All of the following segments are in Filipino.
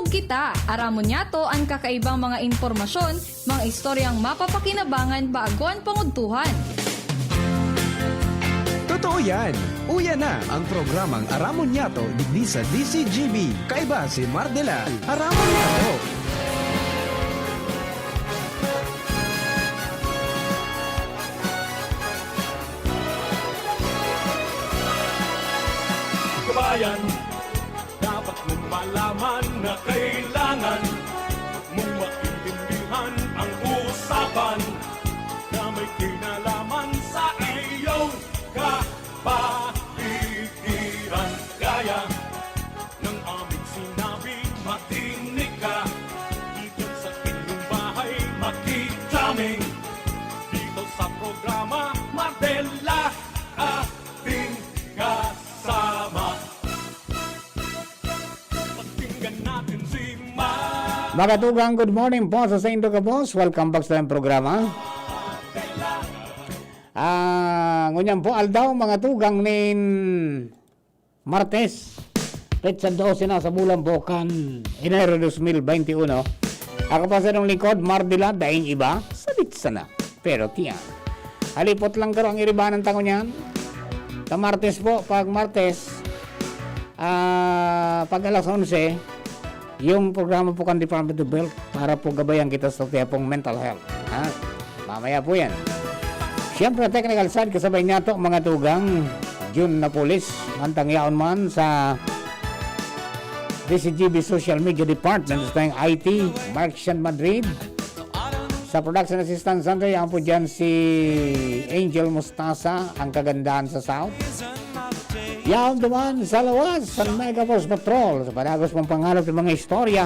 kita. Aramon yato ang kakaibang mga impormasyon, mga istoryang mapapakinabangan baguan panguntuhan. Totoo yan. Uya na ang programang Aramon Yato digdi sa DCGB. Kaiba si Mardela. Aramon Yato. Kabayan, dapat mong malaman na kailangan mong maintindihan ang usapan na may kinalaman sa iyong kapaligiran. Gaya ng aming sinabi, makinig ka dito sa inyong bahay, makijaming dito sa programa Mardela ating kasama. Pakinggan natin si Mga tugang, good morning po sa Saint Luca Boss. Welcome back sa aming programa. Ngunyan po, aldaw mga tugang nin Martes, petsa 12 na sa bulan Bokan, Enero 2021. Ako pa sa nung likod, Mardela, daing iba, salit sana. Pero tiyan, halipot lang karo ang iribanan tango niyan. Sa Martes po, pag Martes, pag alas 11, yung programa po kan Department of Health para po gabayan kita sa tiyapong mental health. Mamaya po yan. Siyempre, technical side, kasabay niya to mga tugang June na pulis, mantang yaon man sa DCGB Social Media Department sa tayong IT, Mark Sean Madrid. Sa production assistant Sunday, yan po dyan si Angel Mustasa, ang kagandahan sa South. Yaon duman sa lawas, sa Mega Force Patrol, sa padagos mong pangarap ng mga istorya,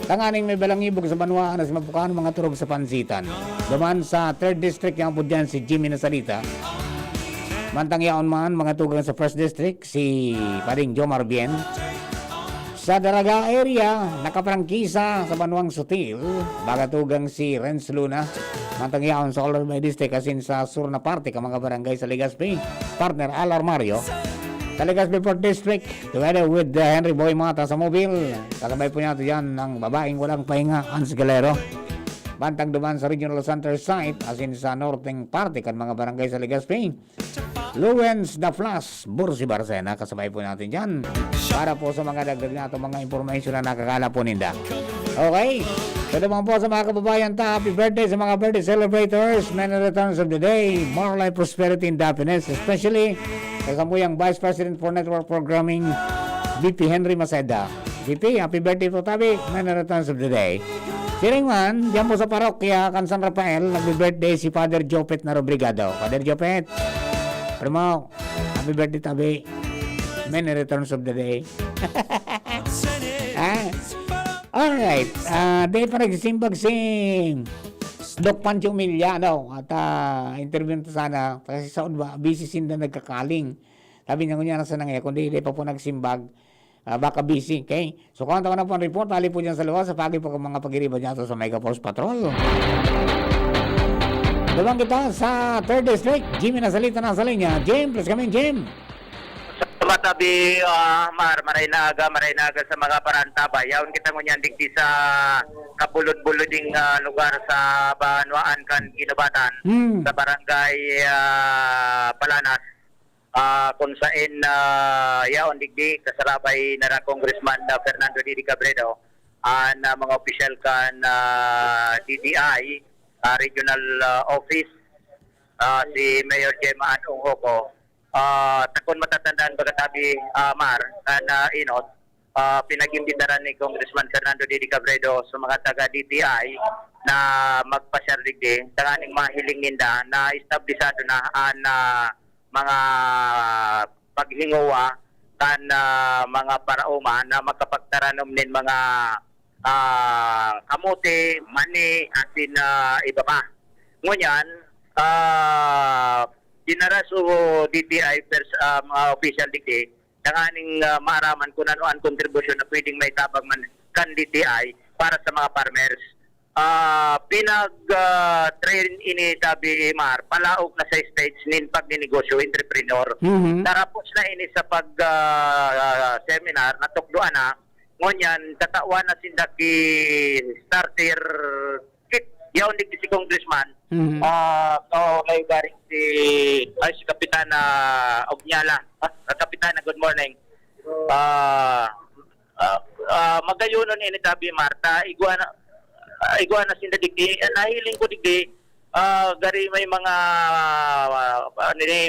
tanganing may balangibog sa banwaan na si mapukaan mga turog sa pansitan. Duman sa 3rd District, yan po dyan si Jimmy Nasalita. Mantang yaon man, mga tugang sa 1st District, si Pading Jomar Bien. Sa Daraga area, nakaprangkisa sa Banwang Sutil, baga tugang si Renz Luna. Mantang yaon sa All by District, asin sa sur na parte, ka mga barangay sa Legazpi, partner Alar Mario. Sa Legazpi 4th District, together with Henry Boy Mata sa Mobile. Kasabay po natin yan ng babaeng walang pahinga, Hans Galero. Bantang duman sa Regional Center Site, asin sa northeng parte kan mga barangay sa Legazpi. Luwens, The Flash, Bursi Barcena, kasabay po natin dyan. Para po sa mga dagdag na itong mga information na nakakala po ninda. Okay, so naman po sa mga kababayan ta, happy birthday sa mga birthday celebrators, many returns of the day, more life, prosperity, and happiness, especially kasamuyang Vice President for Network Programming, VP Henry Maceda. VP, happy birthday po tabi, many returns of the day. Siring man, diyan po sa parokya, kan San Rafael, nag-birthday si Father Jopet na Robrigado. Father Jopet, primo, happy birthday tabi, many returns of the day. Alright, dahil pa nagsisimbag si Doc Pancho Miliano at interview na sana kasi sa unba, busy sinda nagkakaling. Sabi niya kunya nasa nangyay, kundi hindi pa po nagsimbag, baka busy. Okay? So kung tawa na po ang report, tali po dyan sa luwas, sa pagi po ang mga pag-iriba dyan sa Mega Force Patrol. Dalawang kita sa 3rd District, Jimmy Nasalita na sa linya. Jim, please come in, Jim. Matabi, maray na aga sa mga parantaba. Yaon kita ngunyan digdi sa kabulod-buloding lugar sa Banwaan kan Kinabatan, sa barangay Palanas, kung saan yaon digdi kasalabay na Congressman Fernando Didi Cabredo, na mga opisyal kan DTI, Regional Office, si Mayor Gemma Anong Hoko. Takon matatandaan pagkatabi Mar na inot pinag-imbitaran ni Congressman Fernando Didi Cabredo sa mga taga DTI na magpasyar digdi tanganing mahiling ninda na establisado na mga paghinguwa kan mga parauma na magkapagtaranom nin mga kamote, mani, asin iba pa. Ngunyan, dinaraso DTI mga official digdi nanganing maaraman kung ano ang kontribusyon na pwedeng may tabang man kan DTI para sa mga farmers. Pinag-train ini tabi Mar palaog na sa stage nin pagninegosyo entrepreneur. Tarapos na ini sa pag seminar na tukduan na ngunyan katawan na sinda ki starter kit yaon di si congressman lay garing si Kapitana Ognyala. Kapitana, good morning. Magayunon ni Tabi Marta iguana sinda digdi nahiling ko digdi gari may mga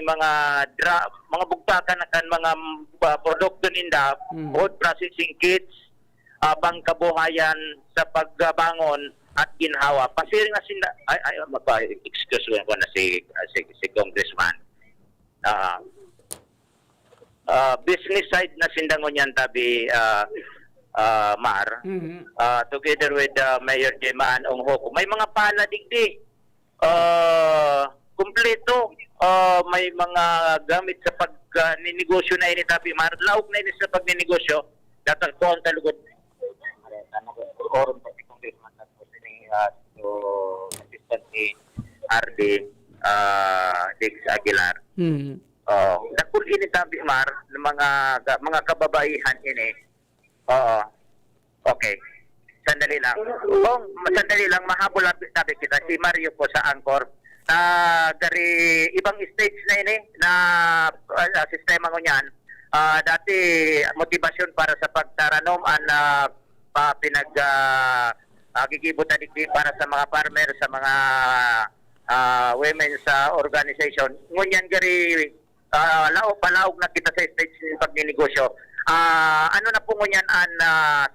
mga bugtakan kan mga produkto ninda food processing kits pangkabuhayan sa pagbangon at ginhawa pasiring na sinda excuse ko na si congressman business side na sindangon yan Tabi Mar together with Mayor Jemaan Onghoko may mga pala digdi kumpleto may mga gamit sa pagninegosyo na ini Tabi Mar laog na ini sa pagninegosyo dapat ko ang talugod oron pa si congressman at assistant ni RD Dex Aguilar dakul ini Tabi Mar ng mga kababaihan ini. Okay. Sandali lang. Sandali lang mahabol Tabi kita si Mario po sa Angkor. Dari ibang stage na ini na sistema ko niyan. Dati motivasyon para sa pagtaranom gigibutan digdi para sa mga farmer sa mga women's organization. Ngunyan gari palaog na kita sa stage ng pagninegosyo. Ano na po ngunyan ang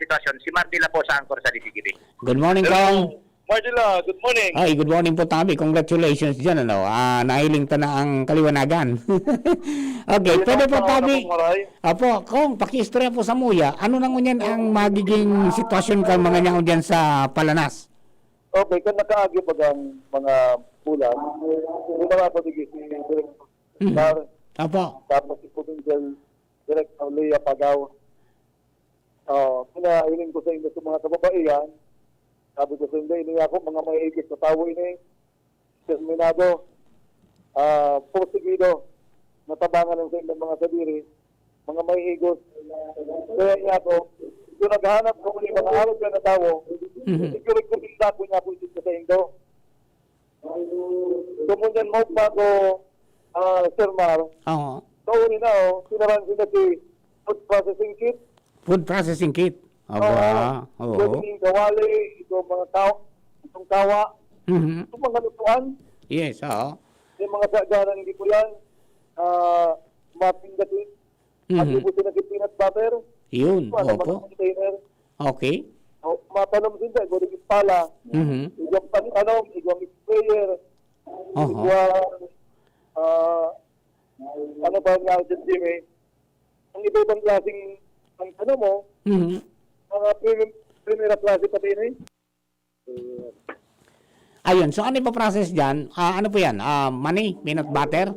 sitwasyon? Si Martila po sa Angkor sa DCGB. Good morning, Kong. Marcela, good morning. Ay, good morning po, Tabi. Congratulations dyan, ano. Nahiling ta na ang kaliwanagan. Okay, pwede po, Tabi. Apo, Kong, paki-istorya po sa Muya. Ano na ngunyan ang magiging sitwasyon ka mga nyaw dyan sa Palanas? Okay, kung nakaagi pag ang mga pulan, hindi na mapatigis si Director Apo. tapos si Provincial Director Lea Pagaw. Pinahiling ko sa inyo sa mga kababaihan, sabi ko sa inyo, ini ako, mga may igis na tao ini, terminado, porsigido, natabangan lang sa inyo mga sabiri, mga may igos. Kaya niya ako, kung naghahanap ko muli mga arot na tao, siguro ko pinda ko niya po isip sa inyo. Kumunyan mo pa ko, Sir Mar, Oo. taon na sinaran sila si food processing kit. Food processing kit. Aba. Oo. Yung kawali, itong mga itong kawa, itong mga lutuan, Yes, oo. yung mga saganan hindi ko yan, mapindatin, at ibutin na peanut butter, Yun. mga Opo. container, Okay. matanong din dyan, kung naging pala, igwang panianom, igwang sprayer, igwang, ano ba nga dyan, Jimmy, ang iba-ibang klaseng, ang ano mo, mga primera klase pati na Ayun, so ano pa process dyan? Ano po yan? Money, peanut butter?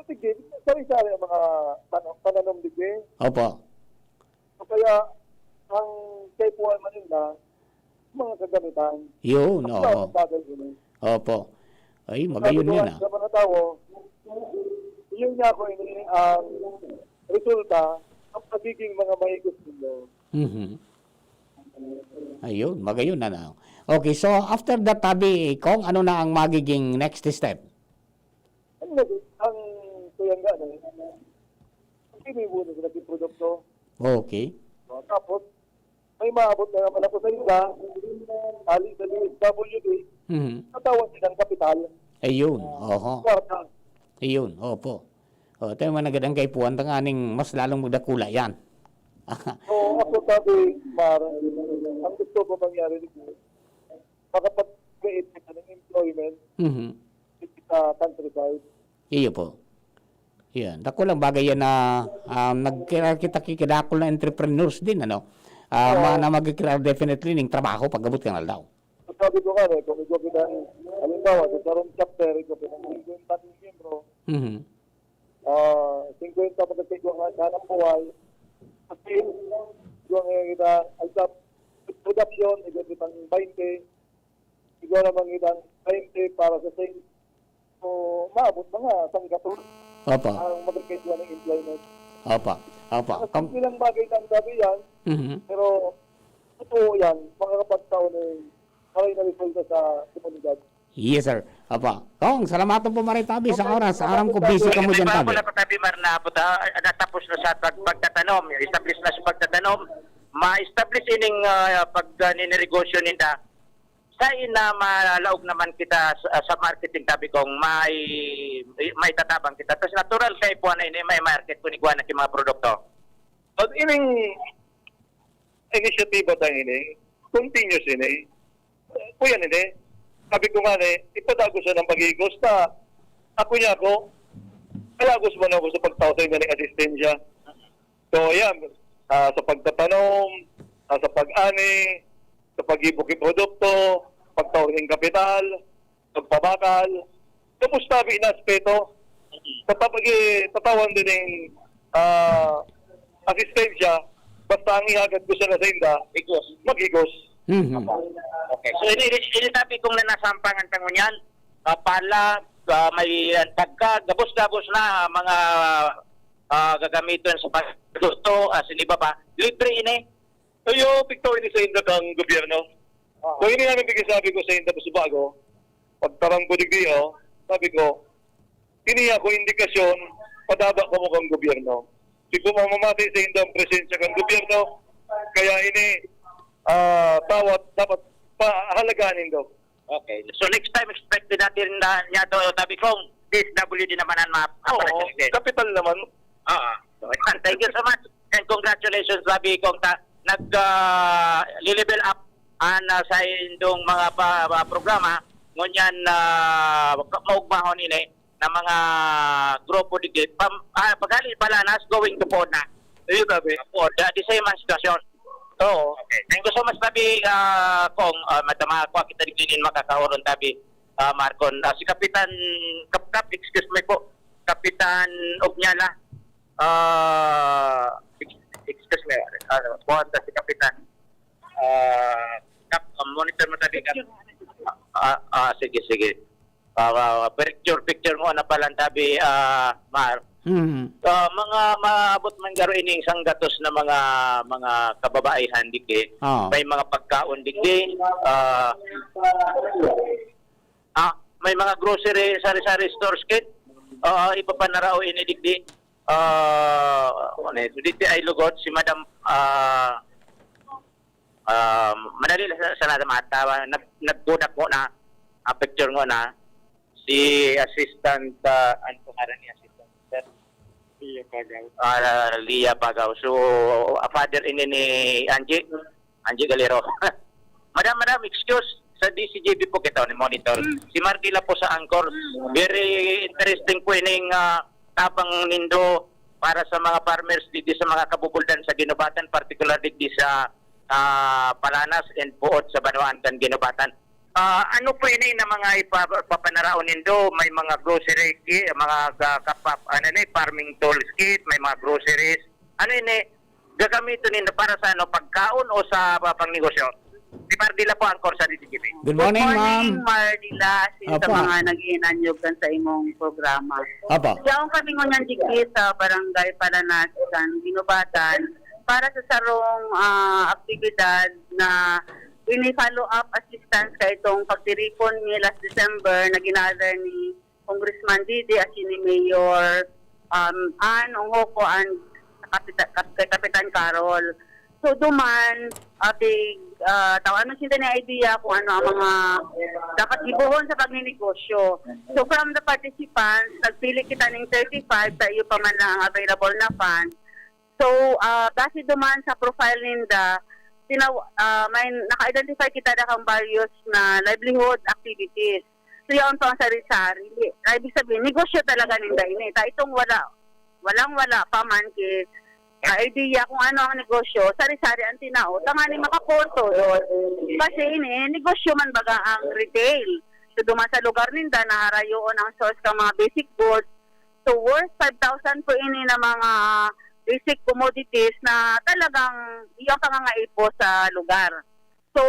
tigil, sari-sari ang mga pananom digil. Opo. Kaya, ang kaipuan Manila, mga kagamitan. Yun, oo. Ang bagay yun. Opo. Ay, magayon yun Sa mga tao, yun nga ko ang resulta ang pagiging mga mahigos nilo. Ayun, magayon na. Okay, so after that, Tabi, Kong, ano na ang magiging next step? Ang tuyang nga na, ang pinibuna sa naging produkto. Okay. Tapos, may maabot na naman ako sa isa, ali sa DSWD, natawag silang kapital, Ayun, oho. kwarta. Ayun, opo. O, tayo managadang kay Puan, tanganing mas lalong magdakula yan. So, ako sabi, Mar, ang gusto ko mangyari dito, makapag-create ka ng employment sa countryside. Iyo po. Yan. Dako lang bagay yan na nagkita-kikidakol na entrepreneurs din, ano? Na mag-create definitely ng trabaho pagabot ka na daw. So, sabi ko nga, kung ikaw kita, halimbawa, sa karong chapter, ikaw kita ng 50 miyembro, 50 pagkakit yung hanap buhay, kasi yung kita, ang production, ikaw kitang 20, ikaw naman kitang 20 para sa sales. So, maabot mga sangkatulog Opo. ang magkakit ng employment. Opo. Opo. Kasi bilang bagay kang sabi yan, Mhm. pero totoo yan, makakapagtao ng maray na resulta sa komunidad. Yes, sir. Opo. Kong, salamatan po maritabi sa oras. Aram ko busy ka mo dyan, tabi. Wala pa tabi Mar na natapos na sa pagtatanom, establish na sa pagtatanom, ma-establish ining pag ninegosyo ninda. Sa ina malaog naman kita sa marketing tabi kong may tatabang kita. Tapos natural kay buwan na ini may market kung iguan na mga produkto. At ining initiative tayo ini, continuous ini, kuya ini, sabi ko nga ipadago siya ng pag-igos na ako niya ako, kalagos mo na ako sa pagtawag ng asistensya. So yan, sa pagtatanom, sa pag-ani, sa pag-ibok ng produkto, pagtawag ng kapital, pagpabakal, tapos tabi na aspeto, tatawan din ng asistensya, basta ang ihagad ko siya na sa inda, mag-igos. Mhm. Okay. So ini tabi kong nanasampangan tangon yan, pala may gabos-gabos na mga gagamiton sa pagluto, siniba pa, libre ini. Ayo, Victor, ini sa inda kang gobyerno. So, ini namin sabi ko sa inda sa bago, pagtarang ko digdiyo, sabi ko, ini ako indikasyon, padaba ko mo kang gobyerno. Si kumamamatay sa inda ang presensya kang gobyerno, kaya ini tawat dapat pahalaganin daw. Okay. So next time expected natin na niya to tabi kong DSWD naman ang Oo, kapital naman. So, thank you so much and congratulations sabi kong nag-level up sa indong mga programa ngunyan maugmahon ini na mga grupo digit pagkali balanas going to pod na. Ayun, tabi. Pod, di sa mga sitwasyon. Oo. Okay. Thank you so much tabi kong madama ko kita diginin makakaoron tabi Marcon. Si Kapitan Kap excuse me po. Kapitan Ognyala. Excuse me. Buwan si Kapitan. Kap monitor mo tabi Kap. Sige. Picture mo na pala tabi Mar. Mhm. Mga maabot man garo ining isang gatos na mga kababaihan diki. May mga pagkaon diki. May mga grocery sari-sari stores kit. Iba pa na raw ini dikdi. Dito ay lugod si Madam madali sa nada mata nagbudak mo na picture mo na si assistant ano pangalan ni assistant Lia Pagaw. So father ini ni Angie Galero. Madam excuse sa DCJB po kita ni monitor. Si Markila po sa Angkor. Very interesting po ining tapang nindo para sa mga farmers dito sa mga kabubuldan sa Ginobatan, particularly dito sa Palanas and Puot sa Banwaan kan Ginobatan. Ano po ini na mga ipapanaraon nindo? May mga grocery kit, mga farming tools kit, may mga groceries. Ano ini gagamitin nindo para sa pagkaon o sa pangnegosyo? Si Mardila po ang sa DCGP. Good morning, Good ma'am. morning, Mardila. Sa Apa. mga nag-iinanyugan sa imong programa. Opo. Diyan kami ngunyan dikit sa Barangay Palanas, Ginobatan, para sa sarong aktibidad na ini-follow up assistance kay itong pagtiripon ni last December na ginather ni Congressman Didi at ni Mayor Ann Onghoko and Kapitan Carol. So duman, tawanan sila na idea kung ano ang mga dapat ibuhon sa pagninegosyo. So from the participants, nagpili kita ng 35 sa iyo pa man lang ang available na fund. So base duman sa profile ninda, may naka-identify kita na kang various na livelihood activities. So yun po ang sari-sari. Ibig sabihin, negosyo talaga ninda ini. Itong walang-wala pa man idea kung ano ang negosyo, sari-sari ang tinao, tangani makaporto doon. Kasi ini, negosyo man baga ang retail. So duman sa lugar ninda, naharayoon ang source ka mga basic goods. So worth 5,000 po ini na mga basic commodities na talagang iyong pangangaipo sa lugar. So,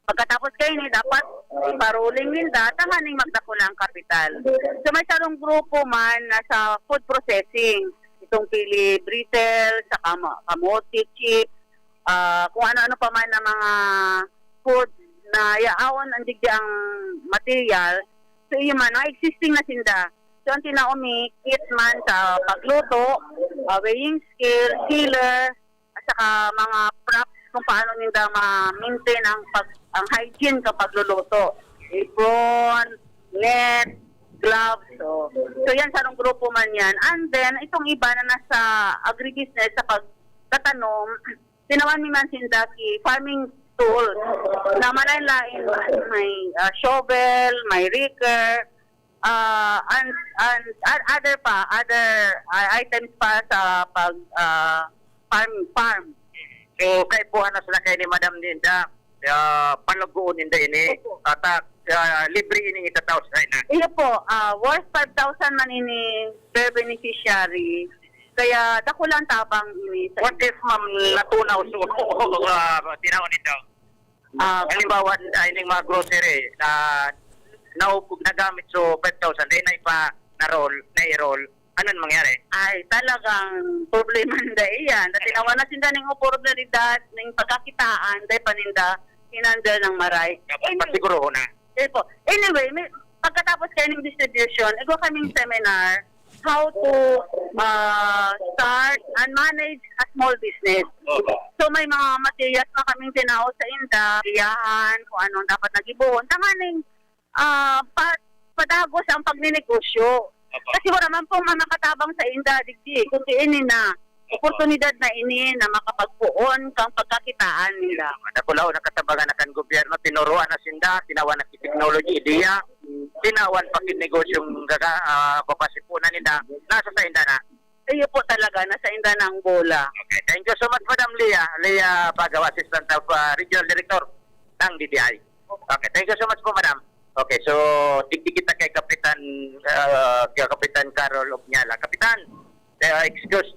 pagkatapos kayo ni dapat iparuling nila, tanganing magdakulang kapital. So may sarong grupo man na sa food processing. itong pili brittle, saka kamote, chip, kung ano-ano pa man na mga food na yaawon ang digdi ang material. So yung man, existing na sinda. So ang tinaumi, kit man sa pagluto, weighing scale, sealer, at saka mga props kung paano nila ma-maintain ang hygiene kapag luluto. Apron, net, gloves. So yan sa anong grupo man yan. And then, itong iba na nasa agribusiness sa pagtatanom, tinawan ni man sindaki farming tools na malain-lain. May shovel, may raker, and other items pa sa pag farm. So, kay buwan na sila kay ni Madam Linda, palagoon ninda ini, at libre ini itataos na. Iyo po, worth 5,000 man ini per beneficiary. Kaya dako lang tabang ini. What if, ma'am, natunaw so, tinaon nito? Halimbawa, ining mga grocery na nagamit so 5,000, dahil na ipa na-roll, anong mangyari? Ay, talagang problema na iyan. Dati nawa na sinda ng oportunidad ng pagkakitaan, dahil paninda, hinandal ng maray. Pasiguro na. Anyway, pagkatapos kayo ng distribution, ego kaming seminar, how to start and manage a small business. So may mga materials na kaming tinaot sa inda, iyahan, kung anong dapat nagibuon. Tanganing padagos ang pagninegosyo. Kasi wala man pong makatabang sa inda, digdi. Kundi ini na, oportunidad na ini na makapagpuon kang pagkakitaan nila. Nakulaw na katabagan na kan gobyerno, tinuruan na sinda, tinawan na technology, ideya, tinawan pa negosyong papasipunan nila, nasa sa inda na. Iyo po talaga, nasa inda na ang bola. Okay, thank you so much, Madam Leah Pagaw, Assistant of Regional Director ng DTI. Okay, thank you so much po, Madam. Okay, so digdi kita kay Kapitan Carol Opñala. Kapitan, excuse,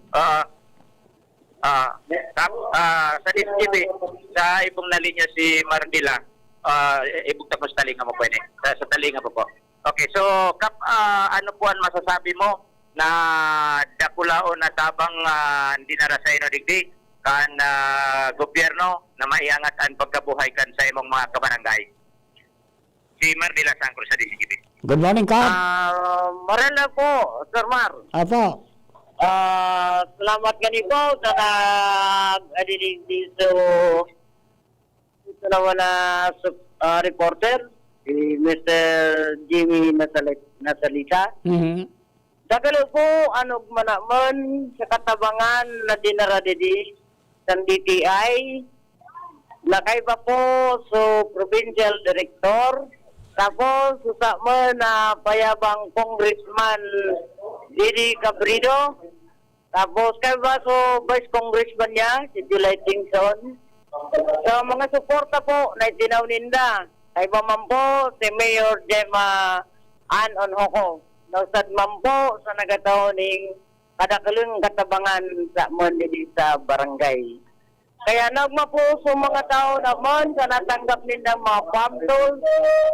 sa DSGB, sa ibong nalinya si Mardila, ibong tapos talinga mo pwede. Sa talinga po. Okay, so ano po ang masasabi mo na dakulaon na tabang hindi narasay no digdi kan gobyerno na maiangat ang pagkabuhay kan sa imong mga kabarangay? Si Mardila Sangkro sa DSGB. Good morning, Kap. Marala po, Sir Mar. Apo. Salamat gani po sa nag-adinig dito sa na reporter, si Mr. Jimmy Nasalita. Mhm. Dagalo po, anog manaman sa katabangan na dinaradidi sa DTI. Nakaiba po so Provincial Director. Tapos, susama na payabang Congressman Didi Cabrido. Tapos, kaya ba so Vice Congressman niya, si July Tingson. So, mga suporta po na itinaw ninda. Kaya ba man po, si Mayor Gemma Ann Onhoko. Nausad man po sa nagataon ng kadakalung katabangan sa Mondidi sa barangay. Kaya nagmapuso mga tao naman sa natanggap nila mga farm tools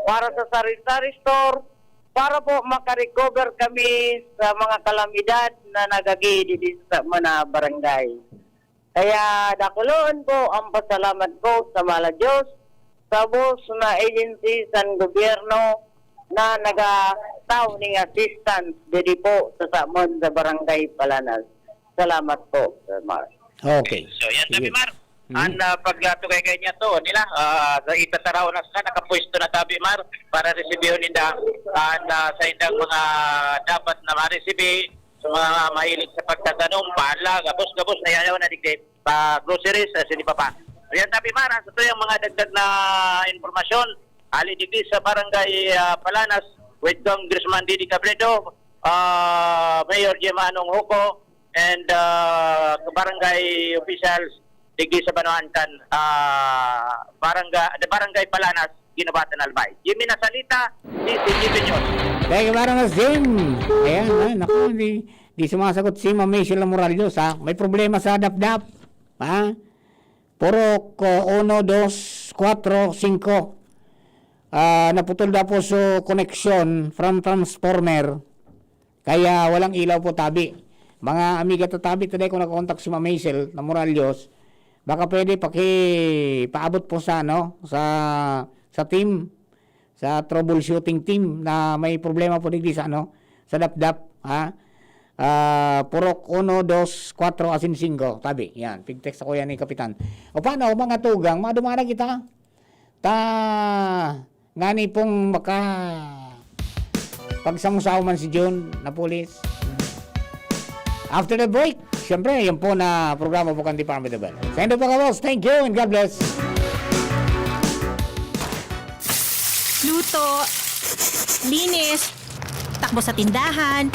para sa sari-sari store para po makarecover kami sa mga kalamidad na nagagidi sa mga barangay. Kaya dakuloon po ang pasalamat ko sa Mala Diyos sa bus na agency sa gobyerno na nagataw ng assistance dito po sa Samon sa barangay Palanas. Salamat po, Sir Mar. Okay. So yan Sige. tabi Mar. Ang paglatugay kay niya to nila sa itataraw na sa nakapwesto na tabi Mar para resibihon nila sa indang mga dapat na ma-resibi sa mga mahilig sa pagtatanong, pala, gabos na yayaw na digdi pa groceries sa sini pa. Yan tabi Mar, sa to yung mga dagdag na informasyon ali digdi sa barangay Palanas with Congressman Didi Cabredo, Mayor Gemma Anong Hoko, and barangay officials digdi sa Banuan kan barangay Palanas, Ginobatan Albay. Jimmy Nasalita, DCGB News. Thank you, Baranas Jim. Ayan, naku, di sumasagot si Ma'am Michelle Morales, ha? May problema sa dap-dap. Ha? Puro 1, 2, 4, 5. Naputol na po sa connection from transformer. Kaya walang ilaw po tabi. Mga amiga tatabi today kung nakakontak si Ma'am Hazel na Moralios, baka pwede paabot po sa sa team, sa troubleshooting team na may problema po digdi sa sa DapDap, ha? Purok 1, 2, 4, asin 5. Tabi, yan. Pig-text ako yan ni Kapitan. O paano, mga tugang, madumana kita. Ngani pong pagsamusaw man si John na pulis. After the break, syempre, yun po na programa po kan Department of Health. Sa endo po ka, boss. Thank you and God bless. Luto, linis, takbo sa tindahan.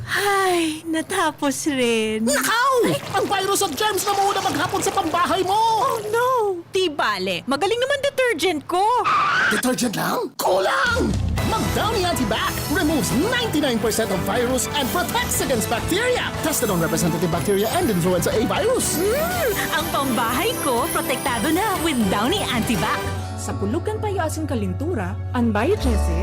Ay, natapos rin. Nakaw! Ang virus at germs na muna maghapon sa pambahay mo! Oh no! Di bale, magaling naman detergent ko. Detergent lang? Kulang! Mag-Downy Antibac removes 99% of virus and protects against bacteria. Tested on representative bacteria and influenza A virus. Ang pambahay ko, protektado na with Downy Antibac. Sa pulugan payo asin kalintura, ang Biotresic